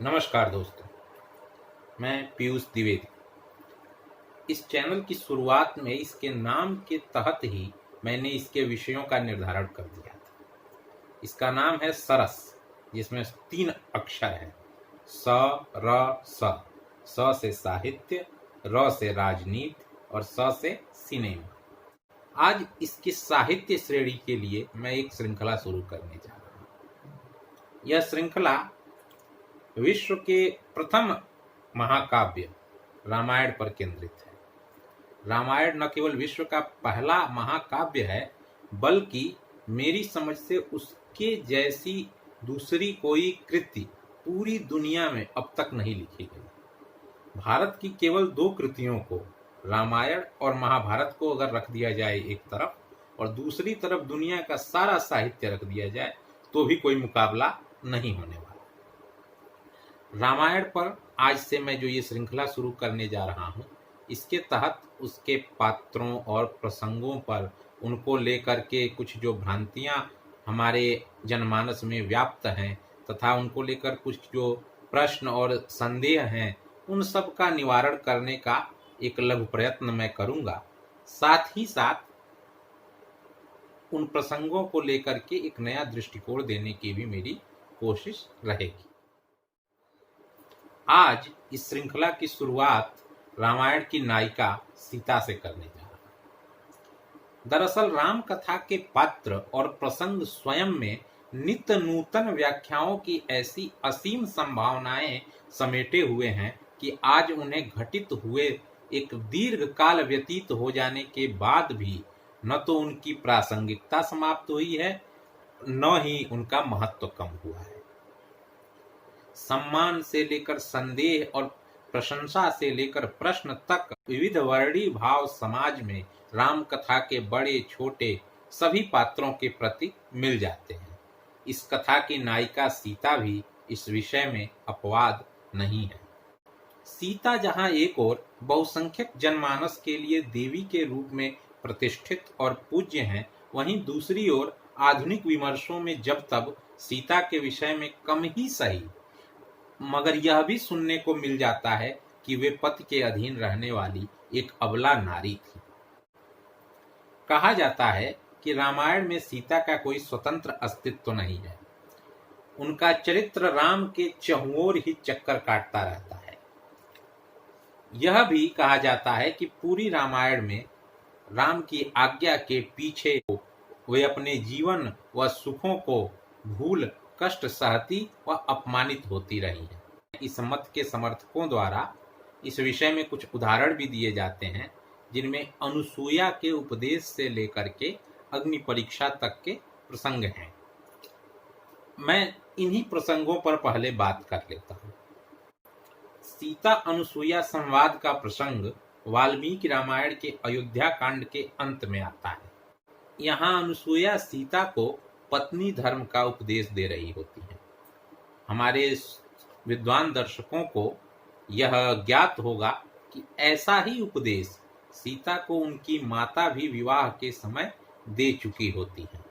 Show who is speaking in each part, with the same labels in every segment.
Speaker 1: नमस्कार दोस्तों, मैं पीयूष द्विवेदी। इस चैनल की शुरुआत में इसके नाम के तहत ही मैंने इसके विषयों का निर्धारण कर दिया था। इसका नाम है सरस, जिसमें 3 अक्षर हैं। स, र, स। स से साहित्य, र से राजनीति और स से सिनेमा। आज इसकी साहित्य श्रेणी के लिए मैं एक श्रृंखला शुरू करने जा रहा हूँ। यह श्रृंखला विश्व के प्रथम महाकाव्य रामायण पर केंद्रित है। रामायण न केवल विश्व का पहला महाकाव्य है, बल्कि मेरी समझ से उसके जैसी दूसरी कोई कृति पूरी दुनिया में अब तक नहीं लिखी गई। भारत की केवल 2 कृतियों को, रामायण और महाभारत को अगर रख दिया जाए एक तरफ और दूसरी तरफ दुनिया का सारा साहित्य रख दिया जाए, तो भी कोई मुकाबला नहीं होने वाला। रामायण पर आज से मैं जो ये श्रृंखला शुरू करने जा रहा हूँ, इसके तहत उसके पात्रों और प्रसंगों पर, उनको लेकर के कुछ जो भ्रांतियाँ हमारे जनमानस में व्याप्त हैं तथा उनको लेकर कुछ जो प्रश्न और संदेह हैं, उन सब का निवारण करने का एक लघु प्रयत्न मैं करूँगा। साथ ही साथ उन प्रसंगों को लेकर के एक नया दृष्टिकोण देने की भी मेरी कोशिश रहेगी। आज इस श्रृंखला की शुरुआत रामायण की नायिका सीता से करने जा रहा हूं। दरअसल राम कथा के पात्र और प्रसंग स्वयं में नित्य नूतन व्याख्याओं की ऐसी असीम संभावनाएं समेटे हुए हैं कि आज उन्हें घटित हुए एक दीर्घ काल व्यतीत हो जाने के बाद भी न तो उनकी प्रासंगिकता समाप्त हुई है, न ही उनका महत्व कम हुआ है। सम्मान से लेकर संदेह और प्रशंसा से लेकर प्रश्न तक विविध वर्णी भाव समाज में राम कथा के बड़े छोटे सभी पात्रों के प्रति मिल जाते हैं। इस कथा की नायिका सीता भी इस विषय में अपवाद नहीं है। सीता जहां एक ओर बहुसंख्यक जनमानस के लिए देवी के रूप में प्रतिष्ठित और पूज्य हैं, वहीं दूसरी ओर आधुनिक विमर्शों में जब तब सीता के विषय में कम ही सही, मगर यह भी सुनने को मिल जाता है कि वे पति के अधीन रहने वाली एक अबला नारी थी। कहा जाता है कि रामायण में सीता का कोई स्वतंत्र अस्तित्व नहीं है। उनका चरित्र राम के चहुओर ही चक्कर काटता रहता है। यह भी कहा जाता है कि पूरी रामायण में राम की आज्ञा के पीछे वे अपने जीवन व सुखों को भूल कष्ट सहती व अपमानित होती रही है। इस मत के समर्थकों द्वारा इस विषय में कुछ उदाहरण भी दिए जाते हैं, जिनमें अनुसूया के उपदेश से लेकर के अग्नि परीक्षा तक के प्रसंग हैं। मैं इन्हीं प्रसंगों पर पहले बात कर लेता हूँ। सीता अनुसूया संवाद का प्रसंग वाल्मीकि रामायण के अयोध्या कांड के अंत में आता है। यहाँ अनुसूया सीता को पत्नी धर्म का उपदेश दे रही होती है। हमारे विद्वान दर्शकों को यह ज्ञात होगा कि ऐसा ही उपदेश सीता को उनकी माता भी विवाह के समय दे चुकी होती है।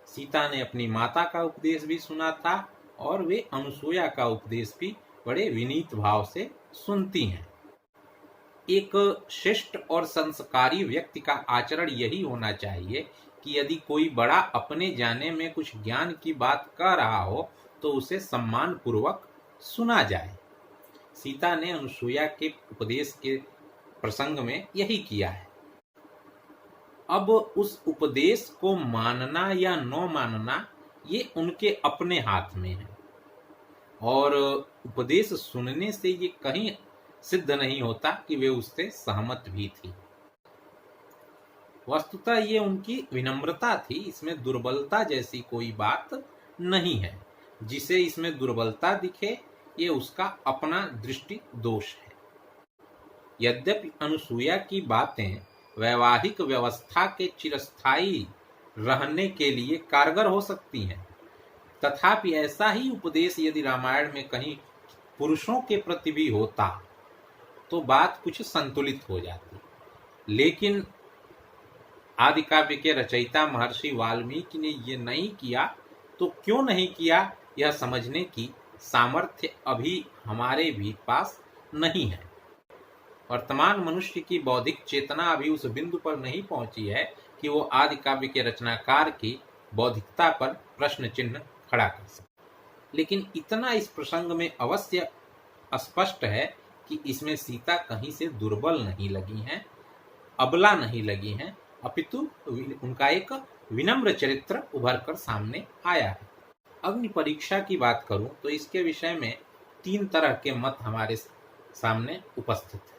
Speaker 1: सीता ने अपनी माता का उपदेश भी सुना था और वे अनुसूया का उपदेश भी बड़े विनीत भाव से सुनती हैं। एक शिष्ट और संस्कारी व्यक्ति का आचरण यही होना चाहिए कि यदि कोई बड़ा अपने जाने में कुछ ज्ञान की बात कह रहा हो तो उसे सम्मान पूर्वक सुना जाए। सीता ने अनुसूया के उपदेश के प्रसंग में यही किया है। अब उस उपदेश को मानना या न मानना ये उनके अपने हाथ में है, और उपदेश सुनने से ये कहीं सिद्ध नहीं होता कि वे उससे सहमत भी थी। वस्तुतः ये उनकी विनम्रता थी, इसमें दुर्बलता जैसी कोई बात नहीं है। जिसे इसमें दुर्बलता दिखे ये उसका अपना दृष्टि दोष है। यद्यपि अनुसूया की बातें वैवाहिक व्यवस्था के चिरस्थायी रहने के लिए कारगर हो सकती हैं, तथापि ऐसा ही उपदेश यदि रामायण में कहीं पुरुषों के प्रति भी होता तो बात कुछ संतुलित हो जाती। लेकिन आदि काव्य के रचयिता महर्षि वाल्मीकि ने ये नहीं किया, तो क्यों नहीं किया, यह समझने की सामर्थ्य अभी हमारे भी पास नहीं है। वर्तमान मनुष्य की बौद्धिक चेतना अभी उस बिंदु पर नहीं पहुंची है कि वो आदि काव्य के रचनाकार की बौद्धिकता पर प्रश्न चिन्ह खड़ा कर सके। लेकिन इतना इस प्रसंग में अवश्य स्पष्ट है कि इसमें सीता कहीं से दुर्बल नहीं लगी हैं, अबला नहीं लगी हैं, अपितु उनका एक विनम्र चरित्र उभर कर सामने आया है। अग्नि परीक्षा की बात करूं तो इसके विषय में 3 तरह के मत हमारे सामने उपस्थित है।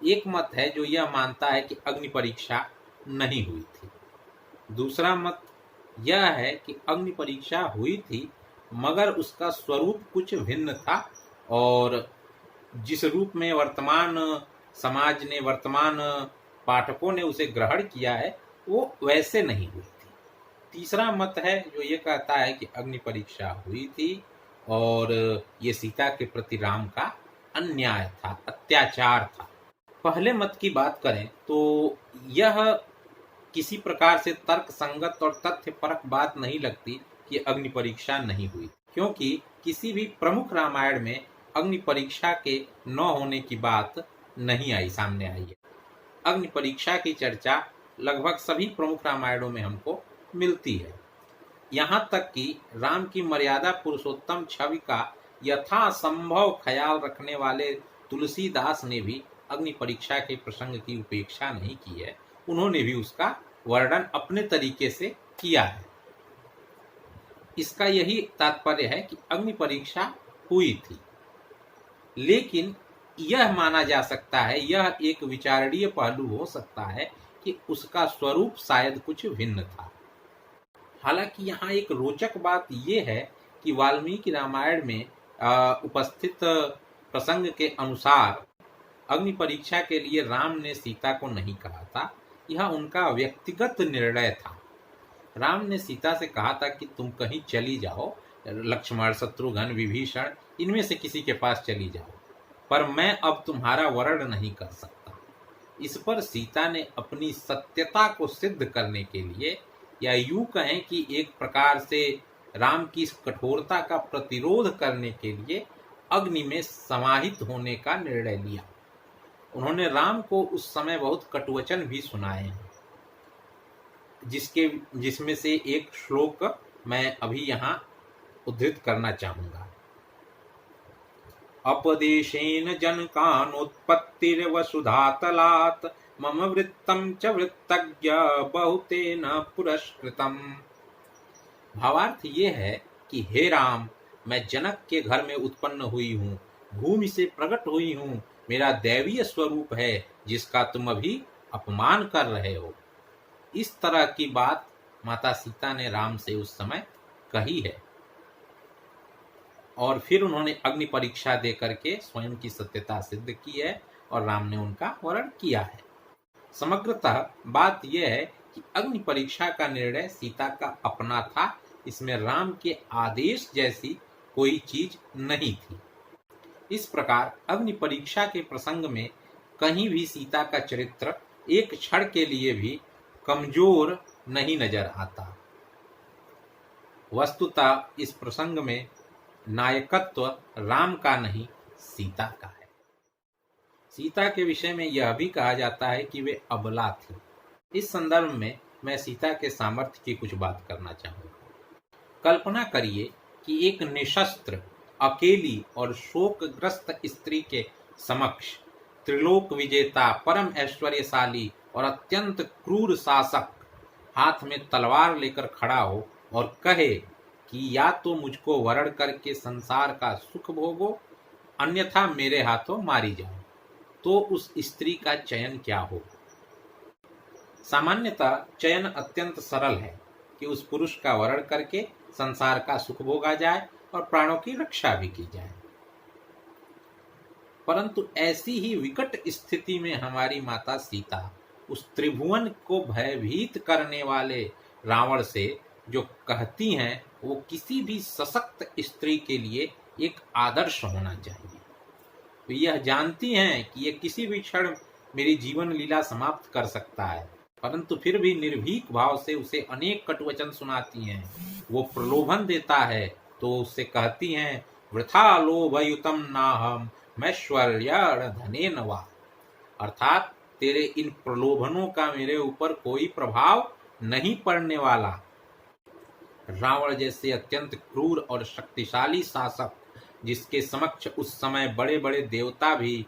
Speaker 1: एक मत है जो यह मानता है कि अग्नि परीक्षा नहीं हुई थी। दूसरा मत यह है कि अग्नि परीक्षा हुई थी मगर उसका स्वरूप कुछ भिन्न था और जिस रूप में वर्तमान समाज ने, वर्तमान पाठकों ने उसे ग्रहण किया है वो वैसे नहीं हुई थी। तीसरा मत है जो ये कहता है कि अग्नि परीक्षा हुई थी और ये सीता के प्रति राम का अन्याय था, अत्याचार था। पहले मत की बात करें तो यह किसी प्रकार से तर्क संगत और तथ्य परक बात नहीं लगती कि अग्नि परीक्षा नहीं हुई, क्योंकि किसी भी प्रमुख रामायण में अग्नि परीक्षा के न होने की बात नहीं आई, सामने आई है। अग्नि परीक्षा की चर्चा लगभग सभी प्रमुख रामायणों में हमको मिलती है। यहाँ तक कि राम की मर्यादा पुरुषोत्तम छवि का यथासंभव ख्याल रखने वाले तुलसीदास ने भी अग्नि परीक्षा के प्रसंग की उपेक्षा नहीं की है। उन्होंने भी उसका वर्णन अपने तरीके से किया है। इसका यही तात्पर्य है कि अग्नि परीक्षा हुई थी, लेकिन यह माना जा सकता है, यह एक विचारणीय पहलू हो सकता है कि उसका स्वरूप शायद कुछ भिन्न था। हालांकि यहाँ एक रोचक बात यह है कि वाल्मीकि रामायण में उपस्थित प्रसंग के अनुसार अग्नि परीक्षा के लिए राम ने सीता को नहीं कहा था, यह उनका व्यक्तिगत निर्णय था। राम ने सीता से कहा था कि तुम कहीं चली जाओ, लक्ष्मण, शत्रुघ्न, विभीषण, इनमें से किसी के पास चली जाओ, पर मैं अब तुम्हारा वर्ण नहीं कर सकता। इस पर सीता ने अपनी सत्यता को सिद्ध करने के लिए, या यूं कहें कि एक प्रकार से राम की इस कठोरता का प्रतिरोध करने के लिए अग्नि में समाहित होने का निर्णय लिया। उन्होंने राम को उस समय बहुत कटुवचन भी सुनाए हैं, जिसमें से एक श्लोक मैं अभी यहाँ उद्धृत करना चाहूंगा। अपदेशेन जनकानोत्पत्तिर्वसुधातलात् मम वृत्तं च वृत्तज्ञ बहुतेन पुरस्कृतम्। भावार्थ ये है कि हे राम, मैं जनक के घर में उत्पन्न हुई हूँ, भूमि से प्रकट हुई हूँ, मेरा दैवीय स्वरूप है जिसका तुम अभी अपमान कर रहे हो। इस तरह की बात माता सीता ने राम से उस समय कही है और फिर उन्होंने अग्नि परीक्षा दे करके स्वयं की सत्यता सिद्ध की है और राम ने उनका वर्ण किया है। समग्रतः बात यह है कि अग्नि परीक्षा का निर्णय सीता का अपना था, इसमें राम के आदेश जैसी कोई चीज नहीं थी। इस प्रकार अग्नि परीक्षा के प्रसंग में कहीं भी सीता का चरित्र एक क्षण के लिए भी कमजोर नहीं नजर आता। वस्तुतः इस प्रसंग में नायकत्व राम का नहीं, सीता का है। सीता के विषय में यह भी कहा जाता है कि वे अबला थी। इस संदर्भ में मैं सीता के सामर्थ्य की कुछ बात करना चाहूंगा। कल्पना करिए कि एक निशस्त्र, अकेली और शोकग्रस्त स्त्री के समक्ष त्रिलोक विजेता, परम ऐश्वर्यशाली और अत्यंत क्रूर शासक हाथ में तलवार लेकर खड़ा हो और कहे कि या तो मुझको वरण करके संसार का सुख भोगो, अन्यथा मेरे हाथों मारी जाओ, तो उस स्त्री का चयन क्या हो? सामान्यतः चयन अत्यंत सरल है कि उस पुरुष का वरण करके संसार का सुख भोगा जाए और प्राणों की रक्षा भी की जाए। परंतु ऐसी ही विकट स्थिति में हमारी माता सीता उस त्रिभुवन को भयभीत करने वाले रावण से जो कहती हैं, वो किसी भी सशक्त स्त्री के लिए एक आदर्श होना चाहिए। तो यह जानती हैं कि ये किसी भी क्षण मेरी जीवन लीला समाप्त कर सकता है, परंतु फिर भी निर्भीक भाव से उसे अनेक कटुवचन सुनाती हैं। वो प्रलोभन देता है तो उससे कहती हैं, वृथा लोभयुतम नाहम मैश्वर्य धनेन वा। अर्थात तेरे इन प्रलोभनों का मेरे ऊपर कोई प्रभाव नहीं पड़ने वाला। रावण जैसे अत्यंत क्रूर और शक्तिशाली शासक, जिसके समक्ष उस समय बड़े बड़े देवता भी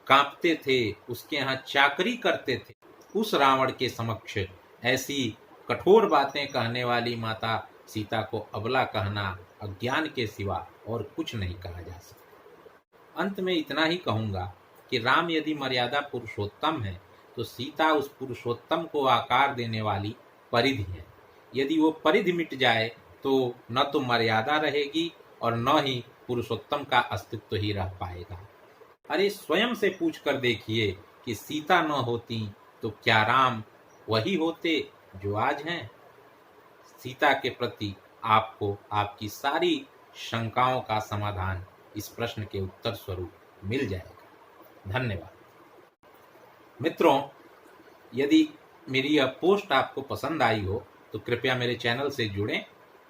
Speaker 1: कांपते थे, उसके यहाँ चाकरी करते थे, उस रावण के समक्ष ऐसी कठोर बातें कहने वाली माता सीता को अबला कहना अज्ञान के सिवा और कुछ नहीं कहा जा सकता। अंत में इतना ही कहूँगा कि राम यदि मर्यादा पुरुषोत्तम है तो सीता उस पुरुषोत्तम को आकार देने वाली परिधि है। यदि वो परिधि मिट जाए तो न तो मर्यादा रहेगी और न ही पुरुषोत्तम का अस्तित्व ही रह पाएगा। अरे स्वयं से पूछ कर देखिए कि सीता न होती तो क्या राम वही होते जो आज हैं? सीता के प्रति आपको आपकी सारी शंकाओं का समाधान इस प्रश्न के उत्तर स्वरूप मिल जाएगा। धन्यवाद। मित्रों, यदि मेरी यह पोस्ट आपको पसंद आई हो तो कृपया मेरे चैनल से जुड़ें,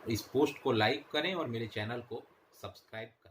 Speaker 1: इस पोस्ट को लाइक करें और मेरे चैनल को सब्सक्राइब करें।